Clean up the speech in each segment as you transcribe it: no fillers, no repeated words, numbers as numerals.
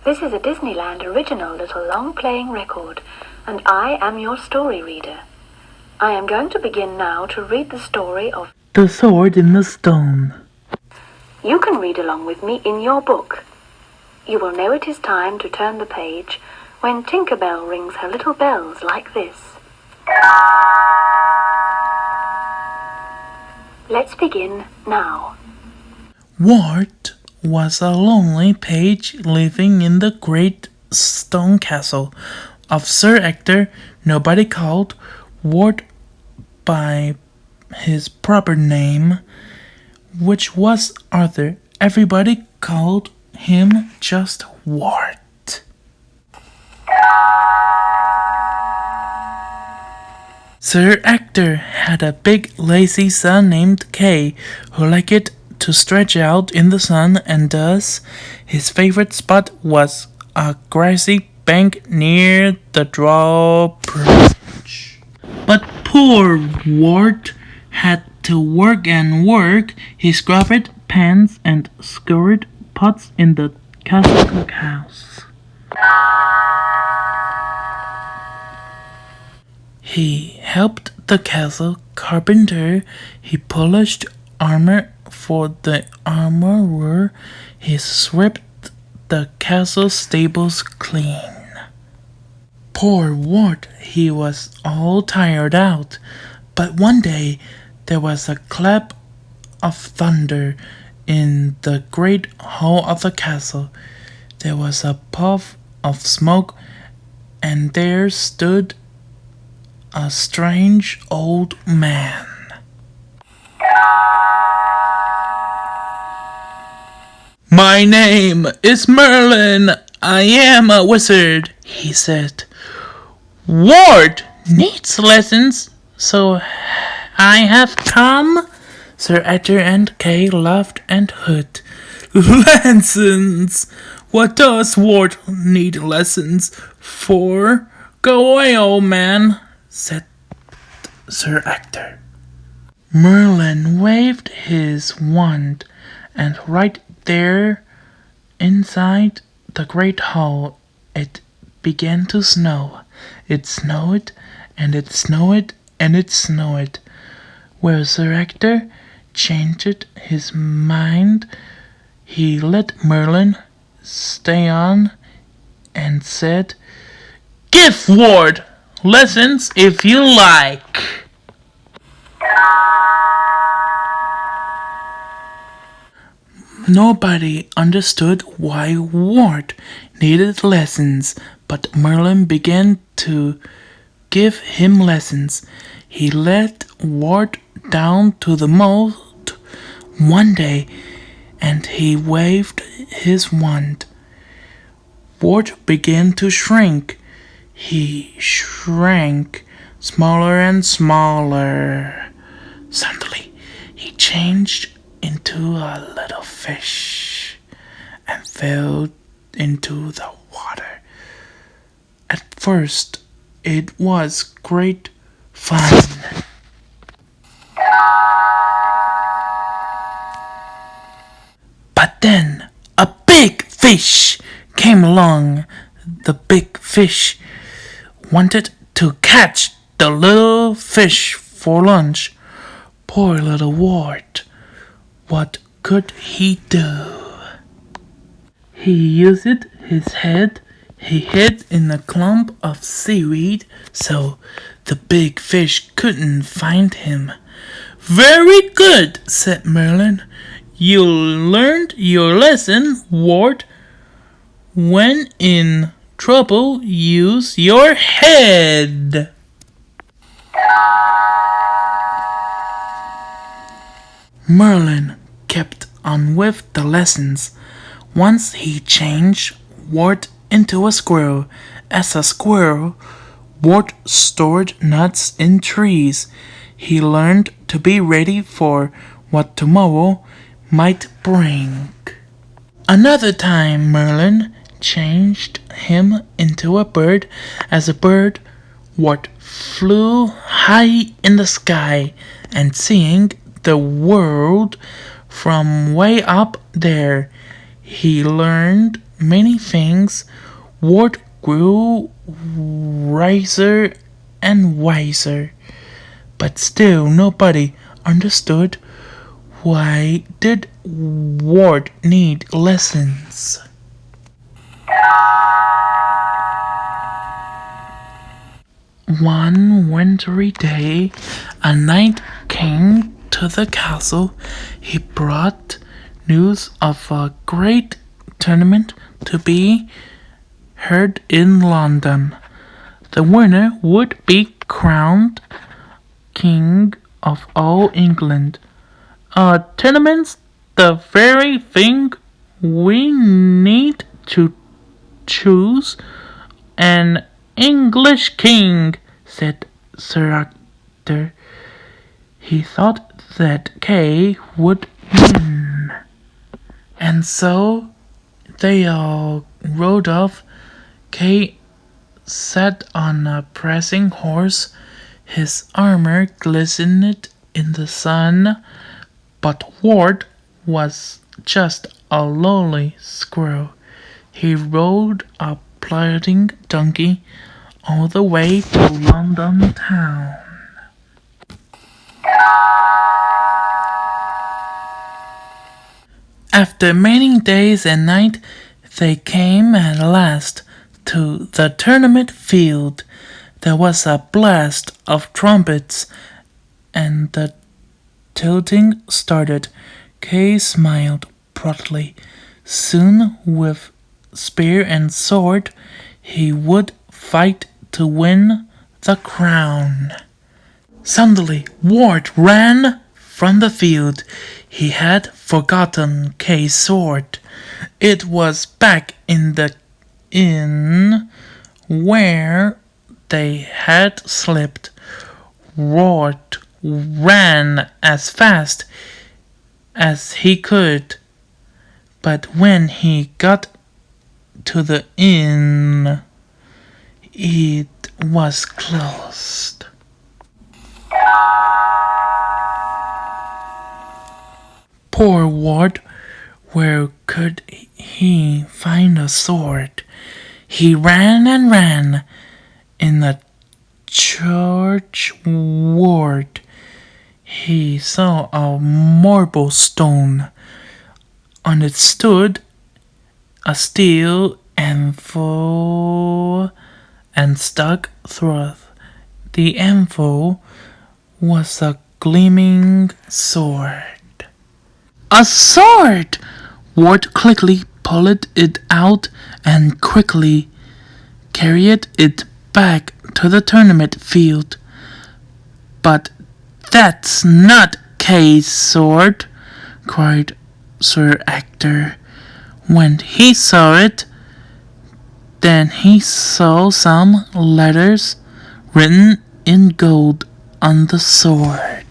This is a Disneyland original little long-playing record, and I am your story reader. I am going to begin now to read the story of The Sword in the Stone. You can read along with me in your book. You will know it is time to turn the page when Tinker Bell rings her little bells like this. Let's begin now. Wart was a lonely page living in the great stone castle of Sir Ector. Nobody called Wart by his proper name, which was Arthur. Everybody called him just Wart. Sir Ector had a big lazy son named Kay, who liked to stretch out in the sun, and thus his favorite spot was a grassy bank near the drawbridge. But poor Wart had to work and work. He scrubbed pans and scoured pots in the castle cookhouse. He helped the castle carpenter. He polished armor for the armorer. He swept the castle stables clean. Poor Wart, he was all tired out. But one day there was a clap of thunder in the great hall of the castle. There was a puff of smoke, and there stood a strange old man. "My name is Merlin. I am a wizard," he said. "Wart needs lessons, so I have come." Sir Ector and Kay laughed and hooted. "Lessons? What does Wart need lessons for? Go away, old man," said Sir Ector. Merlin waved his wand, and right there inside the great hall it began to snow. It snowed, and it snowed, and it snowed. Where Sir Ector changed his mind, he let Merlin stay on and said, "Give Wart lessons if you like." Nobody understood why Wart needed lessons, but Merlin began to give him lessons. He led Wart down to the moat one day, and he waved his wand. Wart began to shrink. He shrank smaller and smaller. Suddenly, he changed into a little fish and fell into the water. At first, it was great fun. But then a big fish came along. The big fish wanted to catch the little fish for lunch. Poor little Wart. What could he do? He used his head. He hid in a clump of seaweed so the big fish couldn't find him. "Very good," said Merlin. "You learned your lesson, Wart. When in trouble, use your head." Merlin kept on with the lessons. Once he changed Wart into a squirrel. As a squirrel, Wart stored nuts in trees. He learned to be ready for what tomorrow might bring. Another time Merlin changed him into a bird. As a bird, Wart flew high in the sky, and seeing the world from way up there, he learned many things, Ward grew wiser and wiser. But still nobody understood why did Ward need lessons. One wintry day, a knight came to the castle. He brought news of a great tournament to be held in London. The winner would be crowned King of all England. A tournament's the very thing we need to choose an English king, said Sir Arthur. He thought that Kay would win. And so they all rode off. Kay sat on a prancing horse. His armor glistened in the sun, but Ward was just a lowly squirrel. He rode a plodding donkey all the way to London town. After many days and nights, they came at last to the tournament field. There was a blast of trumpets, and the tilting started. Kay smiled proudly. Soon, with spear and sword, he would fight to win the crown. Suddenly, Ward ran from the field. He had forgotten Kay's sword. It was back in the inn where they had slipped. Ward ran as fast as he could, but when he got to the inn, it was closed. Poor Ward, where could he find a sword? He ran and ran in the church ward. He saw a marble stone. On it stood a steel anvil and stuck through the anvil was a gleaming sword. A sword! Ward quickly pulled it out and quickly carried it back to the tournament field. But that's not Kay's sword, cried Sir Ector. When he saw it, then he saw some letters written in gold on the sword.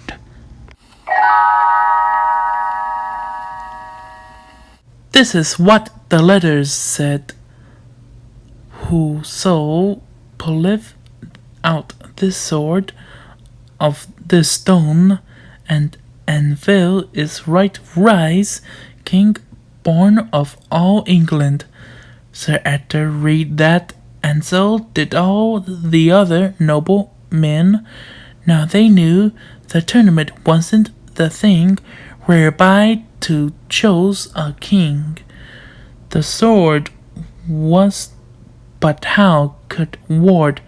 This is what the letters said. Whoso pulleth out this sword of this stone and anvil is right rise, king born of all England. Sir Ector read that, and so did all the other noble men. Now they knew the tournament wasn't the thing whereby to choose a king. The sword was, but how could Ward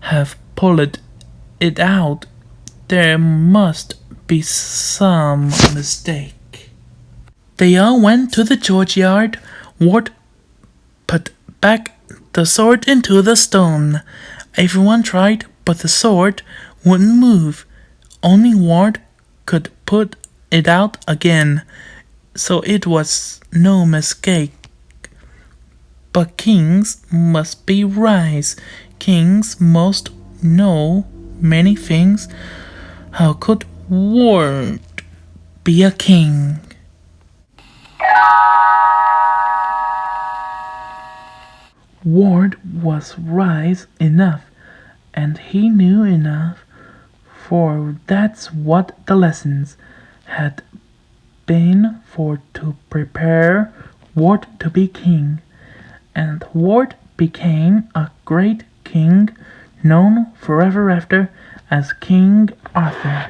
have pulled it out? There must be some mistake. They all went to the churchyard. Ward put back the sword into the stone. Everyone tried, but the sword wouldn't move. Only Ward could put it out again, so it was no mistake. But kings must be wise. Kings must know many things. How could Ward be a king? Ward was wise enough, and he knew enough, for that's what the lessons had been for to prepare Ward to be king. and Ward became a great king known forever after as King Arthur.